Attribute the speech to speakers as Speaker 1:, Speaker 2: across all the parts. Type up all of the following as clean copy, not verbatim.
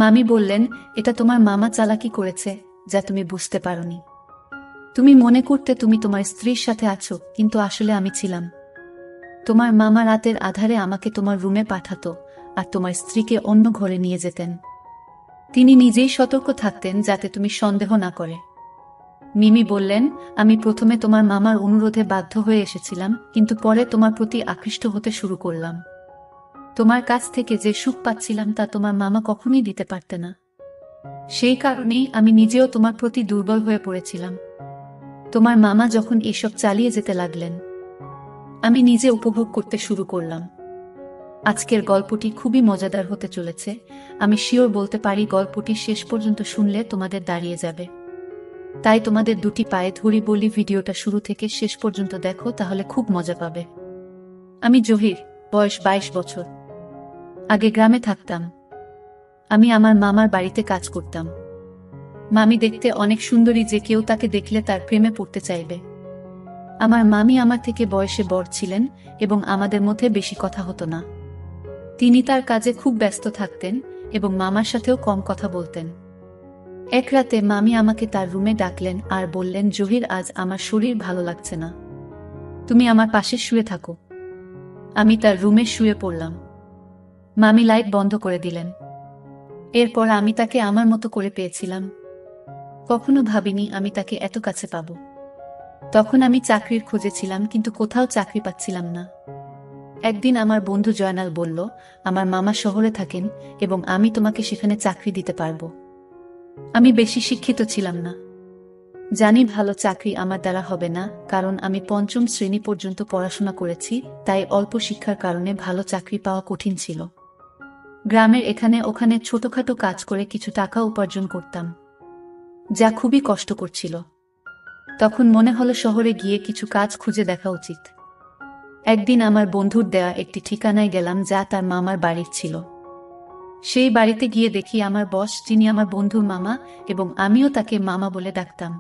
Speaker 1: মামি বললেন, এটা তোমার মামা চালাকি করেছে, যা তুমি বুঝতে পারোনি। তুমি মনে করতে তুমি তোমার স্ত্রীর সাথে আছো, কিন্তু আসলে আমি ছিলাম। তোমার মামা রাতের আধারে আমাকে তোমার রুমে পাঠাতো আর তোমার স্ত্রীকে অন্য ঘরে নিয়ে যেতেন। তিনি নিজেই সতর্ক থাকতেন যাতে তুমি সন্দেহ না করে। মিমি বললেন, আমি প্রথমে তোমার মামার অনুরোধে বাধ্য হয়ে এসেছিলাম, কিন্তু পরে তোমার প্রতি আকৃষ্ট হতে শুরু করলাম। তোমার কাছ থেকে যে সুখ পাচ্ছিলাম তা তোমার মামা কখনোই দিতে পারতে না। সেই কারণেই আমি নিজেও তোমার প্রতি দুর্বল হয়ে পড়েছিলাম। তোমার মামা যখন এসব চালিয়ে যেতে লাগলেন, আমি নিজে উপভোগ করতে শুরু করলাম। আজকের গল্পটি খুবই মজাদার হতে চলেছে। আমি শিওর বলতে পারি গল্পটি শেষ পর্যন্ত শুনলে তোমাদের দাঁড়িয়ে যাবে। তাই তোমাদের দুটি পায়ে ধরি বলি, ভিডিওটা শুরু থেকে শেষ পর্যন্ত দেখো, তাহলে খুব মজা পাবে। আমি জহির, বয়স 22 বছর। আগে গ্রামে থাকতাম। আমি আমার মামার বাড়িতে কাজ করতাম। মামি দেখতে অনেক সুন্দরী যে কেউ তাকে দেখলে তার প্রেমে পড়তে চাইবে। আমার মামি আমার থেকে বয়সে বড় ছিলেন এবং আমাদের মধ্যে বেশি কথা হতো না। তিনি তার কাজে খুব ব্যস্ত থাকতেন এবং মামার সাথেও কম কথা বলতেন। এক রাতে মামি আমাকে তার রুমে ডাকলেন আর বললেন, জহির, আজ আমার শরীর ভালো লাগছে না, তুমি আমার পাশে শুয়ে থাকো। আমি তার রুমে শুয়ে পড়লাম। মামি লাইট বন্ধ করে দিলেন। এরপর আমি তাকে আমার মতো করে পেয়েছিলাম। কখনো ভাবিনি আমি তাকে এত কাছে পাব। তখন আমি চাকরির খোঁজে ছিলাম, কিন্তু কোথাও চাকরি পাচ্ছিলাম না। একদিন আমার বন্ধু জয়নাল বলল, আমার মামা শহরে থাকেন এবং আমি তোমাকে সেখানে চাকরি দিতে পারবো। আমি বেশি শিক্ষিত ছিলাম না। জানি ভালো চাকরি আমার দ্বারা হবে না, কারণ আমি 5ম শ্রেণী পর্যন্ত পড়াশোনা করেছি, তাই অল্প শিক্ষার কারণে ভালো চাকরি পাওয়া কঠিন ছিল। গ্রামের এখানে ওখানে ছোটখাটো কাজ করে কিছু টাকা উপার্জন করতাম, যা খুবই কষ্ট করছিল। তখন মনে হলো শহরে গিয়ে কিছু কাজ খুঁজে দেখা উচিত। একদিন আমার বন্ধুর দেয়া একটি ঠিকানায় গেলাম যা তার মামার বাড়ির ছিল। সেই বাড়িতে গিয়ে দেখি আমার বস, যিনি আমার বন্ধুর মামা, এবং আমিও তাকে মামা বলে ডাকতাম।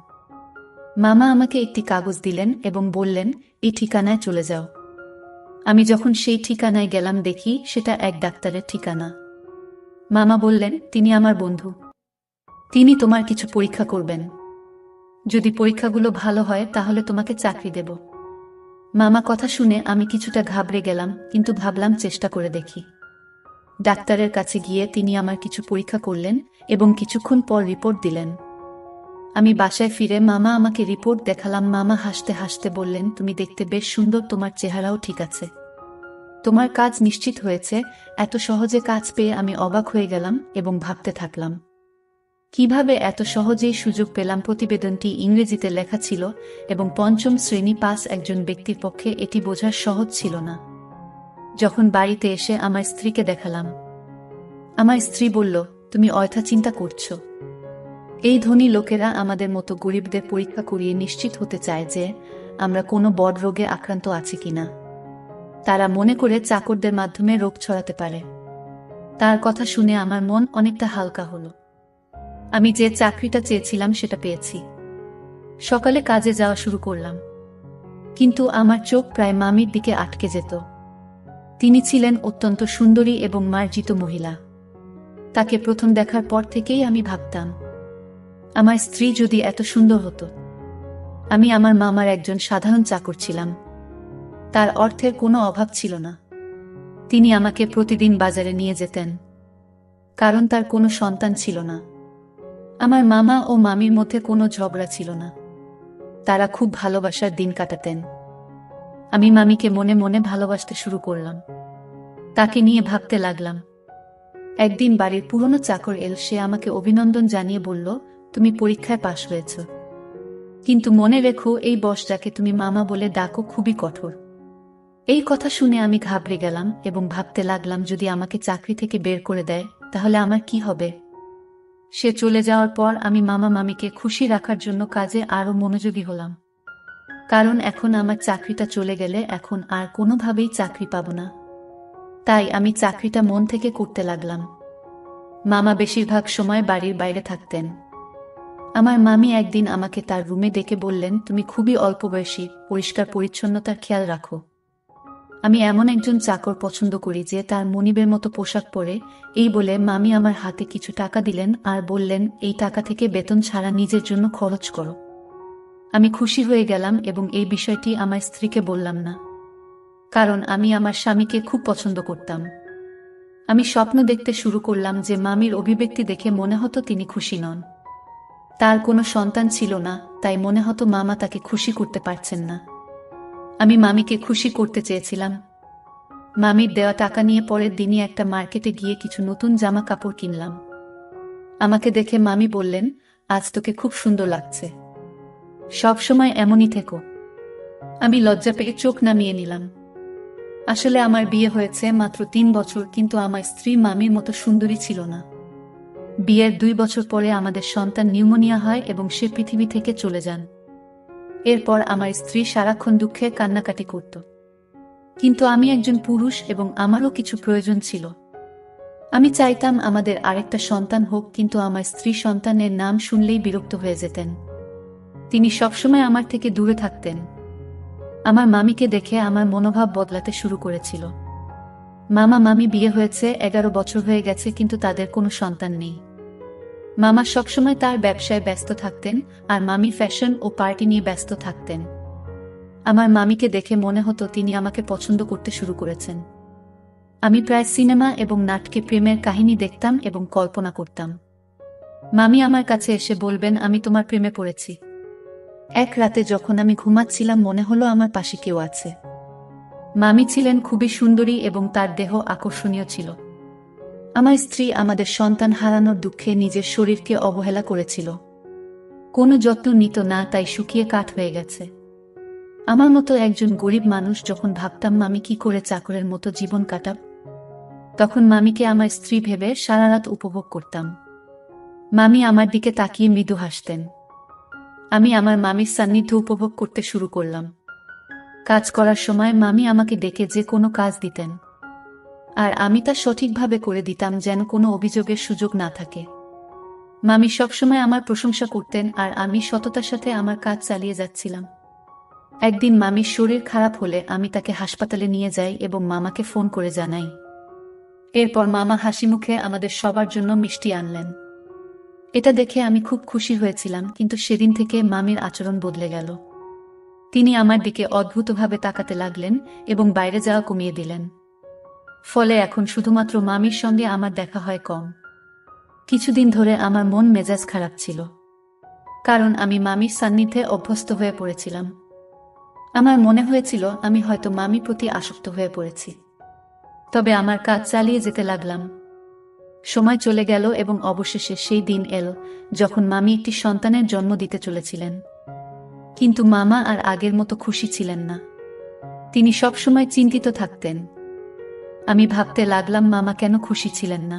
Speaker 1: মামা আমাকে একটি কাগজ দিলেন এবং বললেন, এই ঠিকানায় চলে যাও। আমি যখন সেই ঠিকানায় গেলাম দেখি সেটা এক ডাক্তারের ঠিকানা। মামা বললেন, তিনি আমার বন্ধু। তিনি তোমার কিছু পরীক্ষা করবেন। যদি পরীক্ষাগুলো ভালো হয় তাহলে তোমাকে চাকরি দেব। মামা কথা শুনে আমি কিছুটা ঘাবড়ে গেলাম, কিন্তু ভাবলাম চেষ্টা করে দেখি। ডাক্তারের কাছে গিয়ে তিনি আমার কিছু পরীক্ষা করলেন এবং কিছুক্ষণ পর রিপোর্ট দিলেন। আমি বাসায় ফিরে মামা আমাকে রিপোর্ট দেখালাম। মামা হাসতে হাসতে বললেন, তুমি দেখতে বেশ সুন্দর, তোমার চেহারাও ঠিক আছে, তোমার কাজ নিশ্চিত হয়েছে। এত সহজে কাজ পেয়ে আমি অবাক হয়ে গেলাম এবং ভাবতে থাকলাম, কিভাবে এত সহজেই সুযোগ পেলাম। প্রতিবেদনটি ইংরেজিতে লেখা ছিল এবং 5ম শ্রেণী পাস একজন ব্যক্তির পক্ষে এটি বোঝা সহজ ছিল না। যখন বাড়িতে এসে আমার স্ত্রীকে দেখালাম, আমার স্ত্রী বলল, তুমি অযথা চিন্তা করছো। এই ধনী লোকেরা আমাদের মতো গরিবদের পরীক্ষা করিয়ে নিশ্চিত হতে চায় যে আমরা কোনো বড় রোগে আক্রান্ত আছি কিনা। তারা মনে করে চাকরদের মাধ্যমে রোগ ছড়াতে পারে। তার কথা শুনে আমার মন অনেকটা হালকা হলো। আমি যে চাকরিটা চেয়েছিলাম সেটা পেয়েছি। সকালে কাজে যাওয়া শুরু করলাম, কিন্তু আমার চোখ প্রায় মামির দিকে আটকে যেত। তিনি ছিলেন অত্যন্ত সুন্দরী এবং মার্জিত মহিলা। তাকে প্রথম দেখার পর থেকেই আমি ভাবতাম, আমার স্ত্রী যদি এত সুন্দর হতো। আমি আমার মামার একজন সাধারণ চাকর ছিলাম। তার অর্থের কোনো অভাব ছিল না। তিনি আমাকে প্রতিদিন বাজারে নিয়ে যেতেন, কারণ তার কোনো সন্তান ছিল না। আমার মামা ও মামির মধ্যে কোনো ঝগড়া ছিল না। তারা খুব ভালোবাসার দিন কাটাতেন। আমি মামিকে মনে মনে ভালোবাসতে শুরু করলাম। তাকে নিয়ে ভাবতে লাগলাম। একদিন বাড়ির পুরনো চাকর এল। সে আমাকে অভিনন্দন জানিয়ে বলল, তুমি পরীক্ষায় পাশ হয়েছ, কিন্তু মনে রেখো এই বস যাকে তুমি মামা বলে ডাকো খুবই কঠোর। এই কথা শুনে আমি ঘাবড়ে গেলাম এবং ভাবতে লাগলাম, যদি আমাকে চাকরি থেকে বের করে দেয় তাহলে আমার কি হবে। সে চলে যাওয়ার পর আমি মামা মামিকে খুশি রাখার জন্য কাজে আরো মনোযোগী হলাম, কারণ এখন আমার চাকরিটা চলে গেলে এখন আর কোনোভাবেই চাকরি পাবো না। তাই আমি চাকরিটা মন থেকে করতে লাগলাম। মামা বেশিরভাগ সময় বাড়ির বাইরে থাকতেন। আমার মামি একদিন আমাকে তার রুমে ডেকে বললেন, তুমি খুবই অল্প বয়সী, পরিষ্কার পরিচ্ছন্নতার খেয়াল রাখো। আমি এমন একজন চাকর পছন্দ করি যে তার মনিবের মতো পোশাক পরে। এই বলে মামি আমার হাতে কিছু টাকা দিলেন আর বললেন, এই টাকা থেকে বেতন ছাড়া নিজের জন্য খরচ করো। আমি খুশি হয়ে গেলাম এবং এই বিষয়টি আমার স্ত্রীকে বললাম না, কারণ আমি আমার স্বামীকে খুব পছন্দ করতাম। আমি স্বপ্ন দেখতে শুরু করলাম যে মামির অভিব্যক্তি দেখে মনে হতো তিনি খুশি নন। তার কোনো সন্তান ছিল না, তাই মনে হতো মামা তাকে খুশি করতে পারছেন না। আমি মামিকে খুশি করতে চেয়েছিলাম। মামির দেওয়া টাকা নিয়ে পরের দিনই একটা মার্কেটে গিয়ে কিছু নতুন জামা কাপড় কিনলাম। আমাকে দেখে মামি বললেন, আজ তোকে খুব সুন্দর লাগছে, সব সময় এমনই থেকো। আমি লজ্জা পেয়ে চোখ নামিয়ে নিলাম। আসলে আমার বিয়ে হয়েছে মাত্র 3 বছর, কিন্তু আমার স্ত্রী মামির মতো সুন্দরী ছিল না। বিয়ের 2 বছর পরে আমাদের সন্তান নিউমোনিয়া হয় এবং সে পৃথিবী থেকে চলে যান। এরপর আমার স্ত্রী সারাক্ষণ দুঃখে কান্নাকাটি করত। কিন্তু আমি একজন পুরুষ এবং আমারও কিছু প্রয়োজন ছিল। আমি চাইতাম আমাদের আরেকটা সন্তান হোক, কিন্তু আমার স্ত্রী সন্তানের নাম শুনলেই বিরক্ত হয়ে যেতেন। তিনি সবসময় আমার থেকে দূরে থাকতেন। আমার মামিকে দেখে আমার মনোভাব বদলাতে শুরু করেছিল। মামা মামি বিয়ে হয়েছে 11 বছর হয়ে গেছে, কিন্তু তাদের কোনো সন্তান নেই। মামা সবসময় তার ব্যবসায় ব্যস্ত থাকতেন আর মামি ফ্যাশন ও পার্টি নিয়ে ব্যস্ত থাকতেন। আমার মামিকে দেখে মনে হতো তিনি আমাকে পছন্দ করতে শুরু করেছেন। আমি প্রায় সিনেমা এবং নাটকে প্রেমের কাহিনী দেখতাম এবং কল্পনা করতাম। মামি আমার কাছে এসে বলবেন, আমি তোমার প্রেমে পড়েছি। এক রাতে যখন আমি ঘুমাচ্ছিলাম মনে হলো আমার পাশে কেউ আছে। মামি ছিলেন খুবই সুন্দরী এবং তার দেহ আকর্ষণীয় ছিল। আমার স্ত্রী আমাদের সন্তান হারানোর দুঃখে নিজের শরীরকে অবহেলা করেছিল। কোনো যত্ন নিত না, তাই শুকিয়ে কাঠ হয়ে গেছে। আমার মতো একজন গরিব মানুষ যখন ভাবতাম মামি কি করে চাকরের মতো জীবন কাটাব, তখন মামিকে আমার স্ত্রী ভেবে সারা রাত উপভোগ করতাম। মামি আমার দিকে তাকিয়ে মৃদু হাসতেন। আমি আমার মামির সান্নিধ্য উপভোগ করতে শুরু করলাম। কাজ করার সময় মামি আমাকে ডেকে যে কোনো কাজ দিতেন, আর আমি তা সঠিকভাবে করে দিতাম যেন কোনো অভিযোগের সুযোগ না থাকে। মামি সবসময় আমার প্রশংসা করতেন আর আমি সততার সাথে আমার কাজ চালিয়ে যাচ্ছিলাম। একদিন মামির শরীর খারাপ হলে আমি তাকে হাসপাতালে নিয়ে যাই এবং মামাকে ফোন করে জানাই। এরপর মামা হাসিমুখে আমাদের সবার জন্য মিষ্টি আনলেন। এটা দেখে আমি খুব খুশি হয়েছিলাম, কিন্তু সেদিন থেকে মামির আচরণ বদলে গেল। তিনি আমার দিকে অদ্ভুতভাবে তাকাতে লাগলেন এবং বাইরে যাওয়া কমিয়ে দিলেন। ফলে এখন শুধুমাত্র মামির সঙ্গে আমার দেখা হয় কম। কিছুদিন ধরে আমার মন মেজাজ খারাপ ছিল, কারণ আমি মামির সান্নিধ্যে অভ্যস্ত হয়ে পড়েছিলাম। আমার মনে হয়েছিল আমি হয়তো মামির প্রতি আসক্ত হয়ে পড়েছি। তবে আমার কাজ চালিয়ে যেতে লাগলাম। সময় চলে গেল এবং অবশেষে সেই দিন এলো যখন মামি একটি সন্তানের জন্ম দিতে চলেছিলেন। কিন্তু মামা আর আগের মতো খুশি ছিলেন না। তিনি সবসময় চিন্তিত থাকতেন। আমি ভাবতে লাগলাম মামা কেন খুশি ছিলেন না।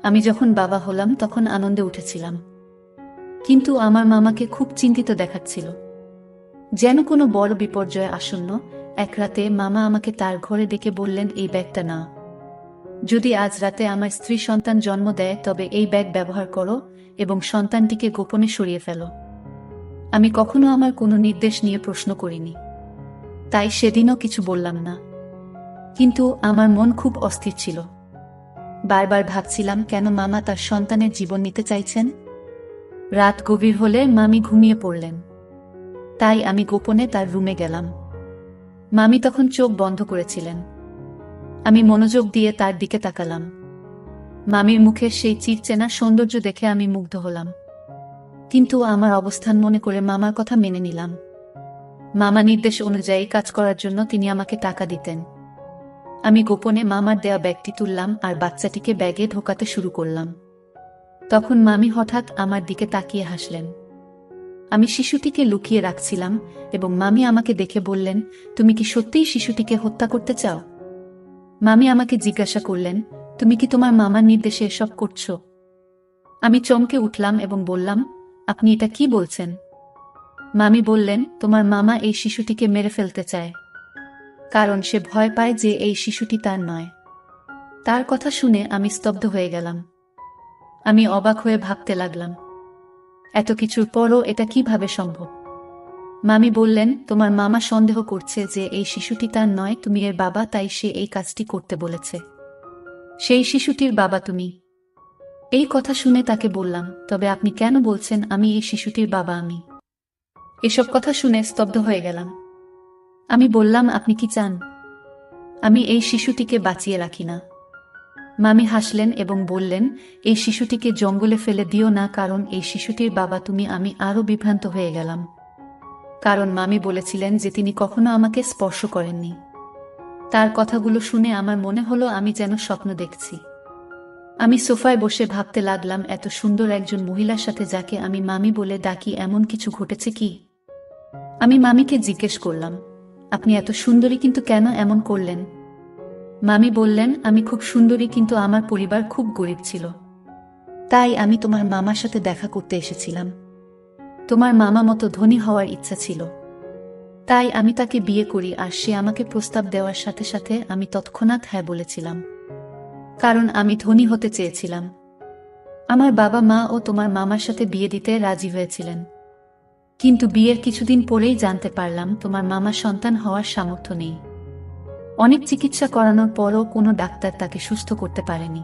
Speaker 1: আমি যখন বাবা হলাম তখন আনন্দে উঠেছিলাম, কিন্তু আমার মামাকে খুব চিন্তিত দেখাচ্ছিল, যেন কোনো বড় বিপর্যয় আসন্ন। এক রাতে মামা আমাকে তার ঘরে ডেকে বললেন, এই ব্যাগটা নাও। যদি আজ রাতে আমার স্ত্রী সন্তান জন্ম দেয় তবে এই ব্যাগ ব্যবহার করো এবং সন্তানটিকে গোপনে সরিয়ে ফেলো। আমি কখনো আমার কোনো নির্দেশ নিয়ে প্রশ্ন করিনি, তাই সেদিনও কিছু বললাম না। কিন্তু আমার মন খুব অস্থির ছিল। বারবার ভাবছিলাম কেন মামা তার সন্তানের জীবন নিতে চাইছেন। রাত গভীর হলে মামি ঘুমিয়ে পড়লেন, তাই আমি গোপনে তার রুমে গেলাম। মামি তখন চোখ বন্ধ করেছিলেন। আমি মনোযোগ দিয়ে তার দিকে তাকালাম। মামির মুখের সেই চিরচেনা সৌন্দর্য দেখে আমি মুগ্ধ হলাম, কিন্তু আমার অবস্থান মনে করে মামার কথা মেনে নিলাম। মামা নির্দেশ অনুযায়ী কাজ করার জন্য তিনি আমাকে টাকা দিতেন। আমি গোপনে মামার দেয়া ব্যাগটি তুললাম আর বাচ্চাটিকে ব্যাগে ঢোকাতে শুরু করলাম। তখন মামি হঠাৎ আমার দিকে তাকিয়ে হাসলেন। আমি শিশুটিকে লুকিয়ে রাখছিলাম এবং মামি আমাকে দেখে বললেন, তুমি কি সত্যিই শিশুটিকে হত্যা করতে চাও? মামি আমাকে জিজ্ঞাসা করলেন, তুমি কি তোমার মামার নির্দেশে এসব করছো? আমি চমকে উঠলাম এবং বললাম, আপনি এটা কি বলছেন? মামি বললেন, তোমার মামা এই শিশুটিকে মেরে ফেলতে চায়, কারণ সে ভয় পায় যে এই শিশুটি তার নয়। তার কথা শুনে আমি স্তব্ধ হয়ে গেলাম। আমি অবাক হয়ে ভাবতে লাগলাম, এত কিছুর পরও এটা কিভাবে সম্ভব? মামি বললেন, তোমার মামা সন্দেহ করছে যে এই শিশুটি তার নয়, তুমি এর বাবা, তাই সে এই কাজটি করতে বলেছে। সেই শিশুটির বাবা তুমি। এই কথা শুনে তাকে বললাম, তবে আপনি কেন বলছেন আমি এই শিশুটির বাবা? আমি এসব কথা শুনে স্তব্ধ হয়ে গেলাম। আমি বললাম, আপনি কি চান আমি এই শিশুটিকে বাঁচিয়ে রাখি না? মামি হাসলেন এবং বললেন, এই শিশুটিকে জঙ্গলে ফেলে দিও না, কারণ এই শিশুটির বাবা তুমি। আমি আরও বিভ্রান্ত হয়ে গেলাম, কারণ মামি বলেছিলেন যে তিনি কখনো আমাকে স্পর্শ করেননি। তার কথাগুলো শুনে আমার মনে হলো আমি যেন স্বপ্ন দেখছি। আমি সোফায় বসে ভাবতে লাগলাম, এত সুন্দর একজন মহিলার সাথে যাকে আমি মামি বলে ডাকি, এমন কিছু ঘটেছে কি? আমি মামিকে জিজ্ঞেস করলাম, আপনি এত সুন্দরী, কিন্তু কেন এমন করলেন? মামি বললেন, আমি খুব সুন্দরী, কিন্তু আমার পরিবার খুব গরিব ছিল, তাই আমি তোমার মামার সাথে দেখা করতে এসেছিলাম। তোমার মামা মতো ধনী হওয়ার ইচ্ছা ছিল, তাই আমি তাকে বিয়ে করি। আর সে আমাকে প্রস্তাব দেওয়ার সাথে সাথে আমি তৎক্ষণাৎ হ্যাঁ বলেছিলাম, কারণ আমি ধনী হতে চেয়েছিলাম। আমার বাবা মা ও তোমার মামার সাথে বিয়ে দিতে রাজি হয়েছিলেন, কিন্তু বিয়ের কিছুদিন পরেই জানতে পারলাম তোমার মামার সন্তান হওয়ার সামর্থ্য নেই। অনেক চিকিৎসা করানোর পরও কোনো ডাক্তার তাকে সুস্থ করতে পারেনি।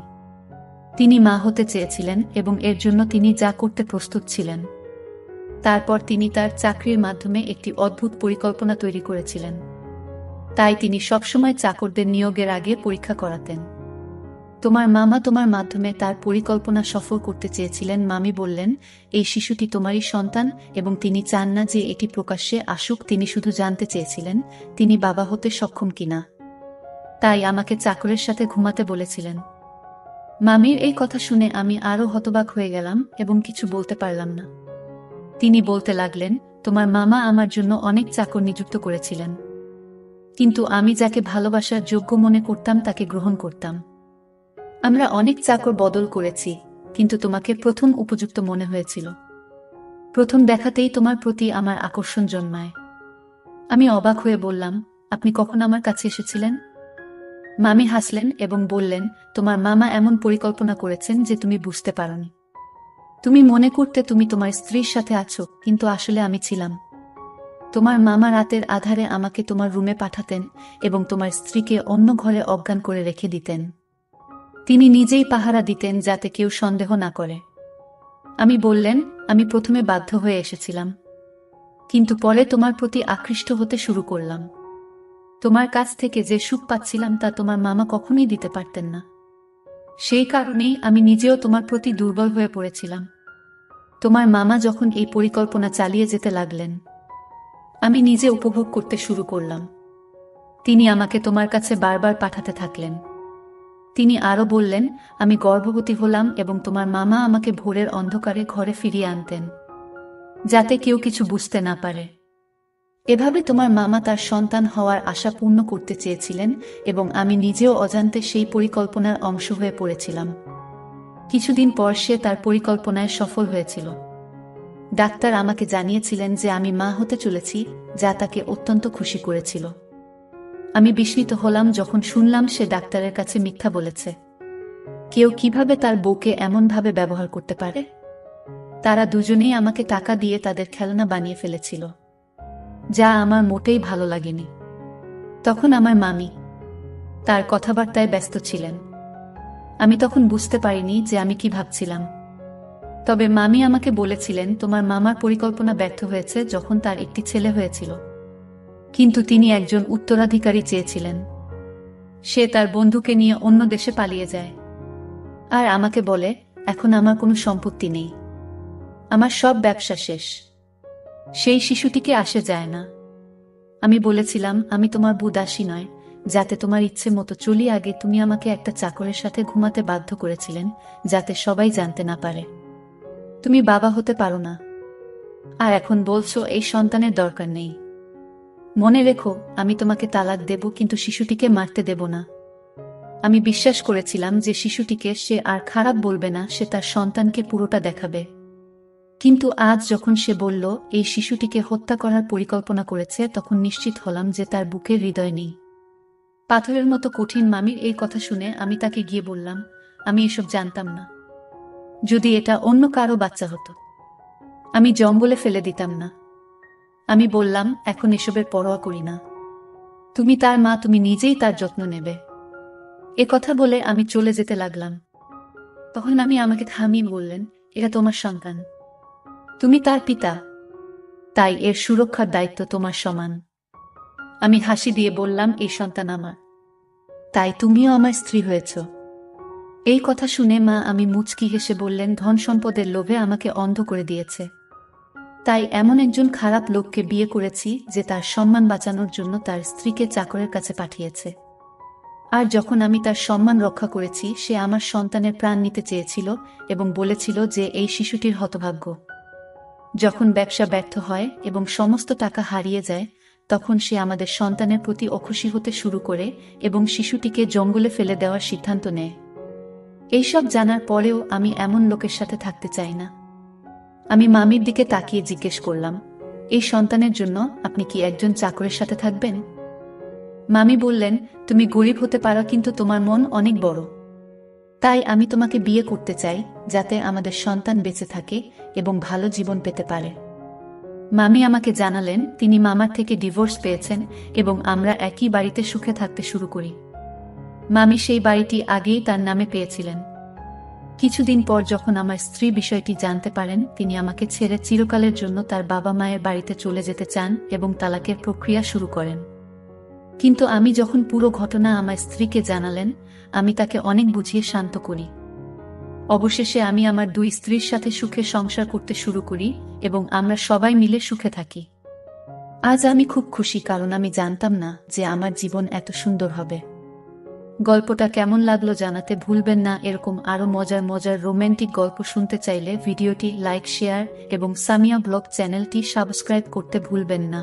Speaker 1: তিনি মা হতে চেয়েছিলেন এবং এর জন্য তিনি যা করতে প্রস্তুত ছিলেন। তারপর তিনি তার চাকরির মাধ্যমে একটি অদ্ভুত পরিকল্পনা তৈরি করেছিলেন। তাই তিনি সবসময় চাকরদের নিয়োগের আগে পরীক্ষা করাতেন। তোমার মামা তোমার মাধ্যমে তার পরিকল্পনা সফল করতে চেয়েছিলেন। মামি বললেন, এই শিশুটি তোমারই সন্তান এবং তিনি চান না যে এটি প্রকাশ্যে আসুক। তিনি শুধু জানতে চেয়েছিলেন তিনি বাবা হতে সক্ষম কিনা। তাই আমাকে চাকরের সাথে ঘুমাতে বলেছিলেন। মামির এই কথা শুনে আমি আরও হতবাক হয়ে গেলাম এবং কিছু বলতে পারলাম না। তিনি বলতে লাগলেন, তোমার মামা আমার জন্য অনেক চাকর নিযুক্ত করেছিলেন, কিন্তু আমি যাকে ভালোবাসার যোগ্য মনে করতাম তাকে গ্রহণ করতাম। আমরা অনেক চাকর বদল করেছি, কিন্তু তোমাকে প্রথম উপযুক্ত মনে হয়েছিল। প্রথম দেখাতেই তোমার প্রতি আমার আকর্ষণ জন্মায়। আমি অবাক হয়ে বললাম, আপনি কখন আমার কাছে এসেছিলেন? মামি হাসলেন এবং বললেন, তোমার মামা এমন পরিকল্পনা করেছেন যে তুমি বুঝতে পারোনি। তুমি মনে করতে তুমি তোমার স্ত্রীর সাথে আছো, কিন্তু আসলে আমি ছিলাম। তোমার মামা রাতের আধারে আমাকে তোমার রুমে পাঠাতেন এবং তোমার স্ত্রীকে অন্য ঘরে অজ্ঞান করে রেখে দিতেন। তিনি নিজেই পাহারা দিতেন যাতে কেউ সন্দেহ না করে। আমি বললেন, আমি প্রথমে বাধ্য হয়ে এসেছিলাম, কিন্তু পরে তোমার প্রতি আকৃষ্ট হতে শুরু করলাম। তোমার কাছ থেকে যে সুখ পাচ্ছিলাম তা তোমার মামা কখনোই দিতে পারতেন না। সেই কারণেই আমি নিজেও তোমার প্রতি দুর্বল হয়ে পড়েছিলাম। তোমার মামা যখন এই পরিকল্পনা চালিয়ে যেতে লাগলেন, আমি নিজে উপভোগ করতে শুরু করলাম। তিনি আমাকে তোমার কাছে বারবার পাঠাতে থাকলেন। তিনি আরও বললেন, আমি গর্ভবতী হলাম এবং তোমার মামা আমাকে ভোরের অন্ধকারে ঘরে ফিরিয়ে আনতেন, যাতে কেউ কিছু বুঝতে না পারে। এভাবে তোমার মামা তার সন্তান হওয়ার আশা পূর্ণ করতে চেয়েছিলেন এবং আমি নিজেও অজান্তে সেই পরিকল্পনার অংশ হয়ে পড়েছিলাম। কিছুদিন পর সে তার পরিকল্পনায় সফল হয়েছিল। ডাক্তার আমাকে জানিয়েছিলেন যে আমি মা হতে চলেছি, যা তাকে অত্যন্ত খুশি করেছিল। আমি বিস্মিত হলাম যখন শুনলাম সে ডাক্তারের কাছে মিথ্যা বলেছে। কেউ কিভাবে তার বউকে এমনভাবে ব্যবহার করতে পারে? তারা দুজনেই আমাকে টাকা দিয়ে তাদের খেলনা বানিয়ে ফেলেছিল, যা আমার মোটেই ভালো লাগেনি। তখন আমার মামি তার কথাবার্তায় ব্যস্ত ছিলেন। আমি তখন বুঝতে পারিনি যে আমি কি ভাবছিলাম। তবে মামি আমাকে বলেছিলেন, তোমার মামার পরিকল্পনা ব্যর্থ হয়েছে যখন তার একটি ছেলে হয়েছিল, কিন্তু তিনি একজন উত্তরাধিকারী চেয়েছিলেন। সে তার বন্ধুকে নিয়ে অন্য দেশে পালিয়ে যায় আর আমাকে বলে, এখন আমার কোনো সম্পত্তি নেই, আমার সব ব্যবসা শেষ, সেই শিশুটিকে আসে যায় না। আমি বলেছিলাম, আমি তোমার বুদাসী নয়, যাতে তোমার ইচ্ছে মতো চলি। আগে তুমি আমাকে একটা চাকরের সাথে ঘুমাতে বাধ্য করেছিলেন, যাতে সবাই জানতে না পারে তুমি বাবা হতে পারো না। আর এখন বলছো এই সন্তানের দরকার নেই। মনে রেখো, আমি তোমাকে তালাক দেব, কিন্তু শিশুটিকে মারতে দেব না। আমি বিশ্বাস করেছিলাম যে শিশুটিকে সে আর খারাপ বলবে না, সে তার সন্তানকে পুরোটা দেখাবে। কিন্তু আজ যখন সে বলল এই শিশুটিকে হত্যা করার পরিকল্পনা করেছে, তখন নিশ্চিত হলাম যে তার বুকের হৃদয় নেই। পাথরের মতো কঠিন মামির এই কথা শুনে আমি তাকে গিয়ে বললাম, আমি এসব জানতাম না। যদি এটা অন্য কারো বাচ্চা হতো, আমি জঙ্গলে ফেলে দিতাম না। আমি বললাম, এখন এসবের পরোয়া করি না। তুমি তার মা, তুমি নিজেই তার যত্ন নেবে। এ কথা বলে আমি চলে যেতে লাগলাম। তখন আমি আমাকে থামিয়ে বললেন, এটা তোমার সন্তান, তুমি তার পিতা, তাই এর সুরক্ষার দায়িত্ব তোমার সমান। আমি হাসি দিয়ে বললাম, এই সন্তান আমার, তাই তুমিও আমার স্ত্রী হয়েছ। এই কথা শুনে মা আমি মুচকি হেসে বললেন, ধন সম্পদের লোভে আমাকে অন্ধ করে দিয়েছে, তাই এমন একজন খারাপ লোককে বিয়ে করেছি যে তার সম্মান বাঁচানোর জন্য তার স্ত্রীকে চাকরের কাছে পাঠিয়েছে। আর যখন আমি তার সম্মান রক্ষা করেছি, সে আমার সন্তানের প্রাণ নিতে চেয়েছিল এবং বলেছিল যে এই শিশুটির হতভাগ্য। যখন ব্যবসা ব্যর্থ হয় এবং সমস্ত টাকা হারিয়ে যায়, তখন সে আমাদের সন্তানের প্রতি অখুশি হতে শুরু করে এবং শিশুটিকে জঙ্গলে ফেলে দেওয়ার সিদ্ধান্ত নেয়। এইসব জানার পরেও আমি এমন লোকের সাথে থাকতে চাই না। আমি মামির দিকে তাকিয়ে জিজ্ঞেস করলাম, এই সন্তানের জন্য আপনি কি একজন চাকরের সাথে থাকবেন? মামি বললেন, তুমি গরিব হতে পারো, কিন্তু তোমার মন অনেক বড়। তাই আমি তোমাকে বিয়ে করতে চাই, যাতে আমাদের সন্তান বেঁচে থাকে এবং ভালো জীবন পেতে পারে। মামি আমাকে জানালেন তিনি মামার থেকে ডিভোর্স পেয়েছেন এবং আমরা একই বাড়িতে সুখে থাকতে শুরু করি। মামি সেই বাড়িটি আগেই তার নামে পেয়েছিলেন। কিছুদিন পর যখন আমার স্ত্রী বিষয়টি জানতে পারেন, তিনি আমাকে ছেড়ে চিরকালের জন্য তার বাবা মায়ের বাড়িতে চলে যেতে চান এবং তালাকের প্রক্রিয়া শুরু করেন। কিন্তু আমি যখন পুরো ঘটনা আমার স্ত্রীকে জানালেন, আমি তাকে অনেক বুঝিয়ে শান্ত করি। অবশেষে আমি আমার দুই স্ত্রীর সাথে সুখে সংসার করতে শুরু করি এবং আমরা সবাই মিলে সুখে থাকি। আজ আমি খুব খুশি, কারণ আমি জানতাম না যে আমার জীবন এত সুন্দর হবে। গল্পটা কেমন লাগলো জানাতে ভুলবেন না। এরকম আরো মজার মজার রোমান্টিক গল্প শুনতে চাইলে ভিডিওটি লাইক, শেয়ার এবং সামিয়া ব্লগ চ্যানেলটি সাবস্ক্রাইব করতে ভুলবেন না।